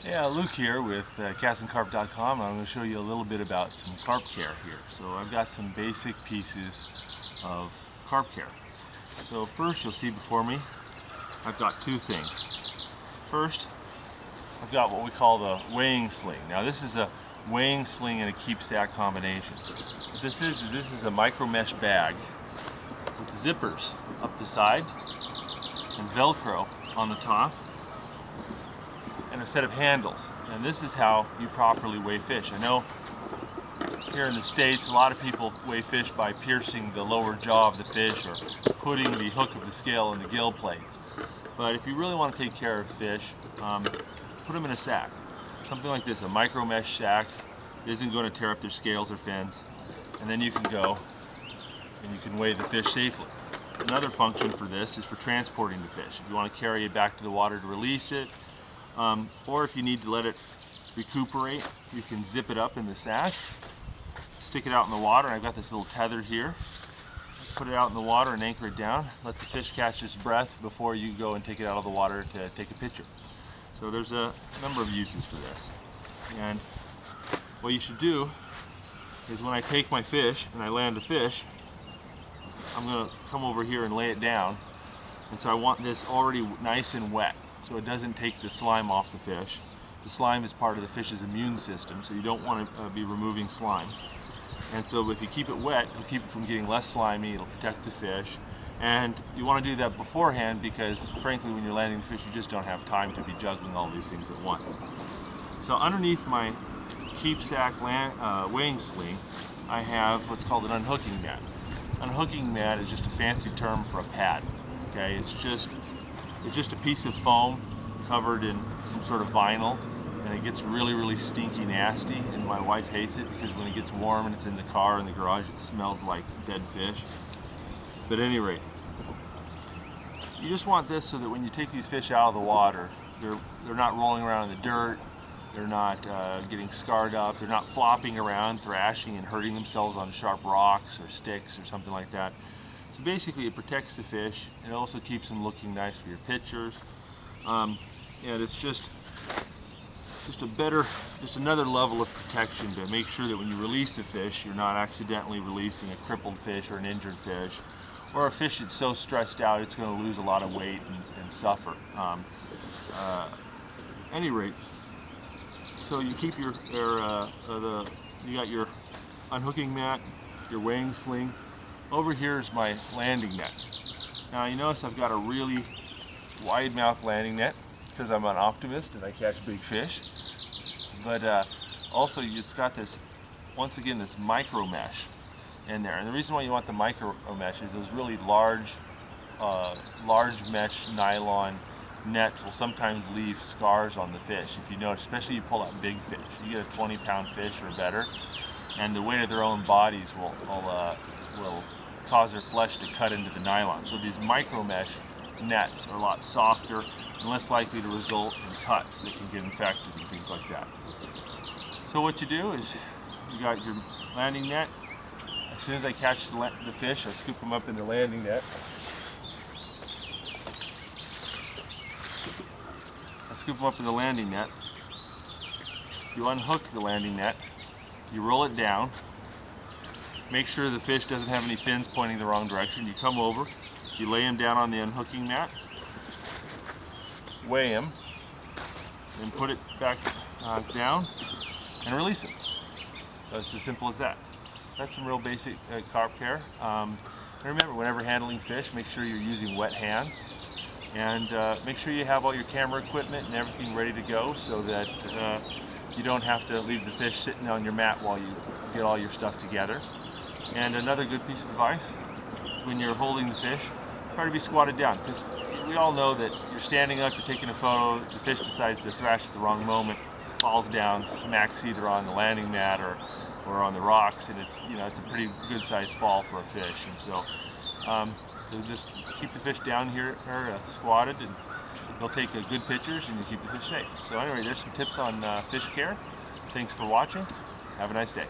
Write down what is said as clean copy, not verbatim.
Yeah, Luke here with CastandCarp.com. I'm going to show you a little bit about some carp care here. So I've got some basic pieces of carp care. So first, you'll see before me, I've got two things. First, I've got what we call the weighing sling. Now this is a weighing sling and a keep stack combination. What this is a micro mesh bag with zippers up the side and Velcro on the top, and a set of handles. And this is how you properly weigh fish. I know here in the States a lot of people weigh fish by piercing the lower jaw of the fish or putting the hook of the scale in the gill plates. But if you really want to take care of fish, put them in a sack. Something like this, a micro mesh sack. It isn't going to tear up their scales or fins. And then you can go and you can weigh the fish safely. Another function for this is for transporting the fish. If you want to carry it back to the water to release it, or if you need to let it recuperate, you can zip it up in the sack, stick it out in the water. I've got this little tether here. Put it out in the water and anchor it down. Let the fish catch its breath before you go and take it out of the water to take a picture. So there's a number of uses for this. And what you should do is when I take my fish and I land a fish, I'm going to come over here and lay it down. And so I want this already nice and wet, so it doesn't take the slime off the fish. The slime is part of the fish's immune system, so you don't want to be removing slime. And so if you keep it wet, you keep it from getting less slimy, it'll protect the fish. And you want to do that beforehand because, frankly, when you're landing the fish, you just don't have time to be juggling all these things at once. So underneath my keep sack weighing sling, I have what's called an unhooking mat. Unhooking mat is just a fancy term for a pad. Okay, it's just a piece of foam covered in some sort of vinyl, and it gets really stinky nasty, and my wife hates it because when it gets warm and it's in the car in the garage, it smells like dead fish. But at any rate, you just want this so that when you take these fish out of the water, they're not rolling around in the dirt, they're not getting scarred up, they're not flopping around, thrashing and hurting themselves on sharp rocks or sticks or something like that. So basically it protects the fish, and it also keeps them looking nice for your pictures. And it's just another level of protection to make sure that when you release a fish, you're not accidentally releasing a crippled fish or an injured fish, or a fish that's so stressed out it's going to lose a lot of weight and suffer. Any rate, so you keep you got your unhooking mat, your weighing sling. Over here is my landing net. Now you notice I've got a really wide mouth landing net because I'm an optimist and I catch big fish. But also it's got this, once again, this micro mesh in there. And the reason why you want the micro mesh is those really large mesh nylon nets will sometimes leave scars on the fish. If you notice, especially you pull out big fish. You get a 20-pound fish or better, and the weight of their own bodies will cause their flesh to cut into the nylon. So these micro mesh nets are a lot softer and less likely to result in cuts that can get infected and things like that. So what you do is you got your landing net. As soon as I catch the fish, I scoop them up in the landing net. You unhook the landing net, you roll it down, make sure the fish doesn't have any fins pointing the wrong direction. You come over, you lay him down on the unhooking mat, weigh him, and put it back down and release him. So it's as simple as that. That's some real basic carp care. And remember, whenever handling fish, make sure you're using wet hands, and make sure you have all your camera equipment and everything ready to go so that you don't have to leave the fish sitting on your mat while you get all your stuff together. And another good piece of advice, when you're holding the fish, try to be squatted down, because we all know that you're standing up, you're taking a photo, the fish decides to thrash at the wrong moment, falls down, smacks either on the landing mat or on the rocks, and it's a pretty good sized fall for a fish. And so just keep the fish down here squatted, and they'll take good pictures and you keep the fish safe. So anyway, there's some tips on fish care. Thanks for watching. Have a nice day.